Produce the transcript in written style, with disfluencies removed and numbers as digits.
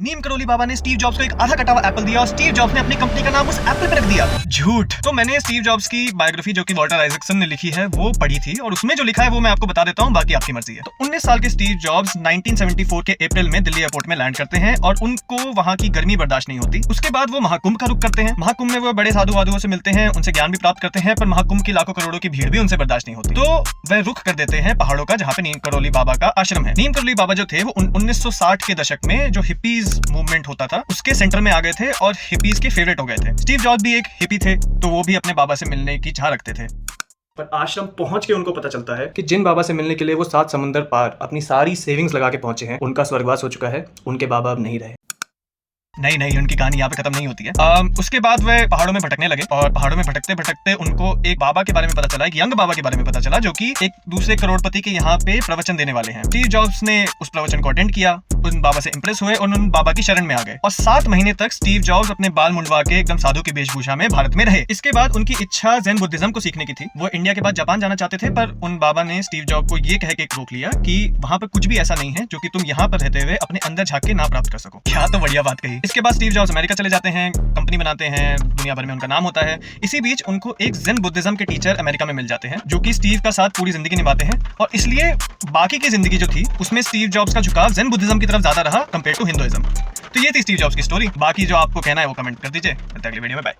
नीम करोली बाबा ने Steve jobs को एक आधा कटा हुआ एप्पल दिया और स्टीव जॉब्स ने अपनी कंपनी का नाम उस एप्पल पे रख दिया। झूठ। तो मैंने स्टीव जॉब्स की बायोग्राफी जो कि वॉल्टर आइजैक्सन ने लिखी है वो पढ़ी थी और उसमें जो लिखा है वो मैं आपको बता देता हूँ, बाकी आपकी मर्जी है। तो 19 साल के स्टीव जॉब्स 1974 के अप्रैल में दिल्ली एयरपोर्ट में लैंड करते हैं और उनको वहां की गर्मी बर्दाश्त नहीं होती। उसके बाद वो महाकुंभ का रुख करते हैं। महाकुंभ में वो बड़े साधु वाधुओं से मिलते हैं, उनसे ज्ञान भी प्राप्त करते हैं, पर महाकुंभ की लाखों करोड़ों की भीड़ भी उनसे बर्दाश्त नहीं होती। तो वह रुख कर देते हैं पहाड़ों का, जहाँ पे नीम करोली बाबा का आश्रम है। नीम करोली बाबा जो थे वो 1960 के दशक में जो हिपीज मूवमेंट होता था उसके सेंटर में आ गए थे और हिपीज के फेवरेट हो गए थे। स्टीव जॉब्स भी एक हिपी थे, तो वो भी अपने बाबा से मिलने की चाह रखते थे। पर आश्रम पहुंच के उनको पता चलता है कि जिन बाबा से मिलने के लिए वो 7 समंदर पार अपनी सारी सेविंग्स लगा के पहुंचे हैं, उनका स्वर्गवास हो चुका है, उनके बाबा अब नहीं रहे। नहीं, उनकी कहानी यहाँ पे खत्म नहीं होती है। उसके बाद वे पहाड़ों में भटकने लगे और पहाड़ों में भटकते भटकते उनको एक बाबा के बारे में पता चला, एक यंग बाबा के बारे में पता चला जो कि एक दूसरे करोड़पति के यहाँ पे प्रवचन देने वाले हैं। स्टीव जॉब्स ने उस प्रवचन को अटेंड किया, उन बाबा से इंप्रेस हुए और उन बाबा की शरण में आ गए और 7 महीने तक स्टीव जॉब्स अपने बाल मुंडवा के एकदम साधु की वेशभूषा में भारत में रहे। इसके बाद उनकी इच्छा ज़ेन बुद्धिज्म को सीखने की थी। वो इंडिया के बाद जापान जाना चाहते थे, पर उन बाबा ने स्टीव जॉब को ये कह के रोक लिया कि वहां पर कुछ भी ऐसा नहीं है जो कि तुम यहाँ पर रहते हुए अपने अंदर झांक के ना प्राप्त कर सको। क्या तो बढ़िया बात कही। इसके बाद स्टीव जॉब्स अमेरिका चले जाते हैं, कंपनी बनाते हैं, दुनिया भर में उनका नाम होता है। इसी बीच उनको एक ज़ेन बुद्धिज्म के टीचर अमेरिका में मिल जाते हैं जो कि स्टीव का साथ पूरी जिंदगी निभाते हैं और इसलिए बाकी की जिंदगी जो थी उसमें स्टीव जॉब्स का झुकाव ज़ेन बुद्धिज्म की तरफ ज्यादा रहा कंपेयर टू हिंदुइज्म। तो ये थी स्टीव जॉब्स की स्टोरी। बाकी जो आपको कहना है वो कमेंट कर दीजिए। अगली वीडियो में बाय।